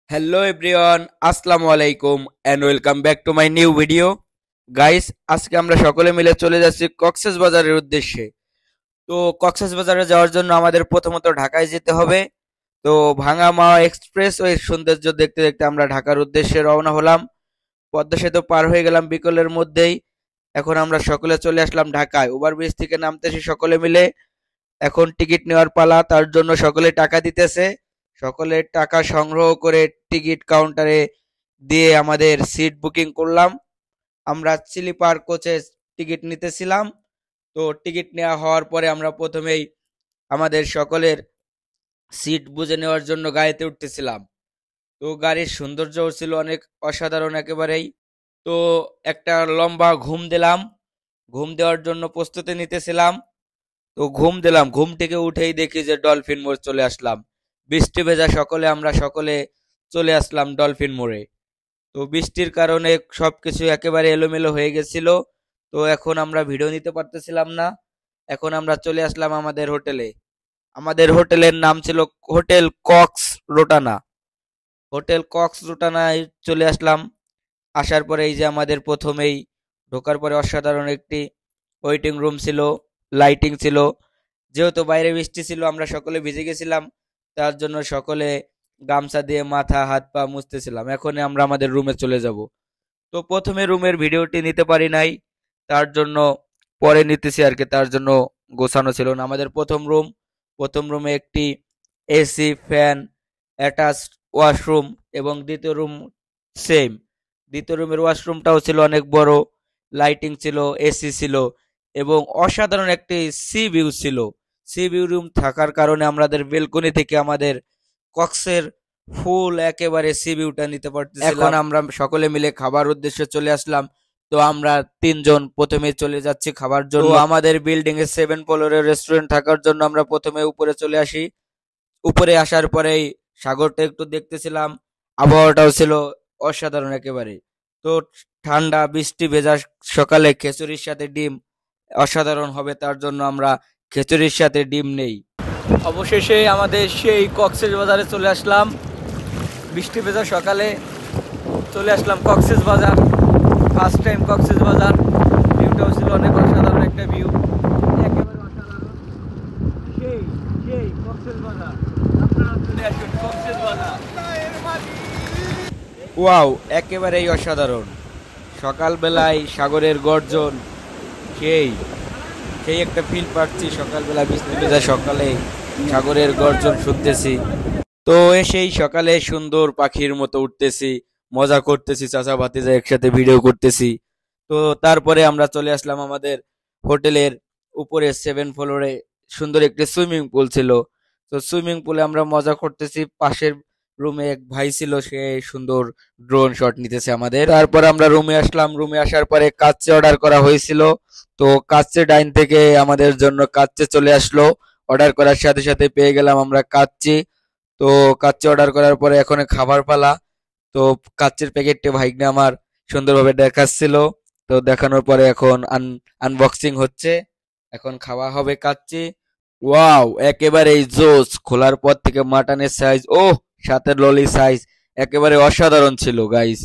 Hello everyone, আসসালামু আলাইকুম and welcome back to my new video. Guys, আজকে আমরা সকলে মিলে চলে যাচ্ছি কক্সবাজারের উদ্দেশ্যে। তো কক্সবাজারে যাওয়ার জন্য আমাদের প্রথমত ঢাকায় যেতে হবে। তো ভাঙা মাওয়া এক্সপ্রেস ওই সৌন্দর্য দেখতে দেখতে আমরা ঢাকার উদ্দেশ্যে রওনা হলাম। পদ্মা সেতু পার হয়ে গেলাম বিকেলের মধ্যেই। এখন আমরা সকলে চলে আসলাম ঢাকায়, ওভারব্রিজ থেকে নামতেছি সকলে মিলে। এখন টিকিট নেওয়ার পালা, তার জন্য সকলে টাকা দিতেছে। সকলে টাকা সংগ্রহ করে টিকিট কাউন্টারে দিয়ে আমাদের সিট বুকিং করলাম। আমরা স্লিপার কোচে টিকিট নিতেছিলাম। তো টিকিট নেওয়া হওয়ার পরে আমরা প্রথমেই আমাদের সকলের সিট বুঝে নেওয়ার জন্য গাড়িতে উঠতেছিলাম। তো গাড়ির সৌন্দর্য ছিল অনেক অসাধারণ একেবারেই। তো একটা লম্বা ঘুম দিলাম, ঘুম দেওয়ার জন্য প্রস্তুতি নিতেছিলাম। তো ঘুম দিলাম, ঘুম থেকে উঠেই দেখি যে ডলফিন মোড় চলে আসলাম। বৃষ্টি ভেজা আমরা সকলে চলে আসলাম ডলফিন মোড়ে। তো বৃষ্টির কারণে সবকিছু একেবারে এলোমেলো হয়ে গেছিল। তো এখন আমরা ভিডিও নিতে পারতেছিলাম না। এখন আমরা চলে আসলাম আমাদের হোটেলে। আমাদের হোটেলের নাম ছিল hotel Cox Rotana. Hotel Cox রোটানায় চলে আসলাম। আসার পরে এই যে আমাদের প্রথমেই ঢোকার পরে অসাধারণ একটি ওয়েটিং রুম ছিল, লাইটিং ছিল। যেহেতু বাইরে বৃষ্টি ছিল, আমরা সকলে ভিজে গেছিলাম, তার জন্য সকলে গামছা দিয়ে মাথা হাত পা মুছতেছিলাম। এখন আমরা আমাদের রুমে চলে যাব। তো প্রথমে রুমের ভিডিওটি নিতে পারি নাই, তার জন্য পরে নিতেছি আর কি, তার জন্য গোছানো ছিল না। আমাদের প্রথম রুমে একটি এসি, ফ্যান, অ্যাটাচ ওয়াশরুম এবং দ্বিতীয় রুম সেম। দ্বিতীয় রুমের ওয়াশরুমটাও ছিল অনেক বড়, লাইটিং ছিল, এসি ছিল এবং অসাধারণ একটি সি ভিউ ছিল। সি ভিউ রুম থাকার কারণে আমাদের বেলকনি থেকে আমাদের কক্সের ফুল একেবারে সি ভিউটা নিতে পারতেছিলাম। এখন আমরা সকলে মিলে খাবার উদ্দেশ্যে চলে আসলাম। তো আমরা তিনজন প্রথমে চলে যাচ্ছি খাবার জন্য। আমাদের বিল্ডিং এ 7 ফ্লোরের রেস্টুরেন্ট থাকার জন্য আমরা প্রথমে উপরে চলে আসি। উপরে আসার পরেই সাগরটা একটু দেখতেছিলাম, আবহাওয়াটাও ছিল অসাধারণ একেবারে। তো ঠান্ডা বৃষ্টি ভেজা সকালে খিচুড়ির সাথে ডিম অসাধারণ হবে, তার জন্য আমরা খিচুড়ির সাথে ডিম নেই। অবশেষে আমাদের সেই কক্সবাজারে চলে আসলাম। বৃষ্টি ভেজা সকালে চলে আসলাম কক্সবাজার। First time Cox's Bazar. ভিউটাও ছিল অনেক অসাধারণ একটা ভিউ, একেবারে অসাধারণ। সেই সেই কক্সবাজার, আপনারা চলে আসুন কক্সবাজার। ওয়াও, একেবারেই অসাধারণ। সকালবেলায় সাগরের গর্জন, সেই সেই একটা ফিল পাচ্ছি। সকালবেলা বৃষ্টি ভেজা সকালে সাগরের গর্জন শুনতেছি। তো সেই সকালে সুন্দর পাখির মতো উঠতেছি, মজা করতেছি, চাচা ভাতিজা একসাথে ভিডিও করতেছি। তো তারপরে আমরা চলে আসলাম আমাদের হোটেলের উপরে 7 ফ্লোরে। সুন্দর একটি সুইমিং পুল ছিল। তো সুইমিং পুলে আমরা মজা করতেছি। পাশের রুমে এক ভাই ছিল, সে সুন্দর ড্রোন শট নিতেছে আমাদের। তারপর আমরা রুমে আসলাম। রুমে আসার পরে কাচ্চি অর্ডার করা হয়েছিল। তো কাচ্চি ডাইন থেকে আমাদের জন্য কাচ্চি চলে আসলো। অর্ডার করার সাথে সাথে পেয়ে গেলাম আমরা কাচ্চি। তো কাচ্চি অর্ডার করার পরে এখন খাবার পালা। তো কাচ্চির প্যাকেটটি ভাইগনা আমার সুন্দরভাবে দেখাচ্ছিল। তো দেখানোর পরে এখন আনবক্সিং হচ্ছে, এখন খাওয়া হবে কাচ্চি। ওয়াও, একেবারে জোস। খোলার পর থেকে মাটনের সাইজ, ও সাথে ললি সাইজ, একেবারে অসাধারণ ছিল গাইস।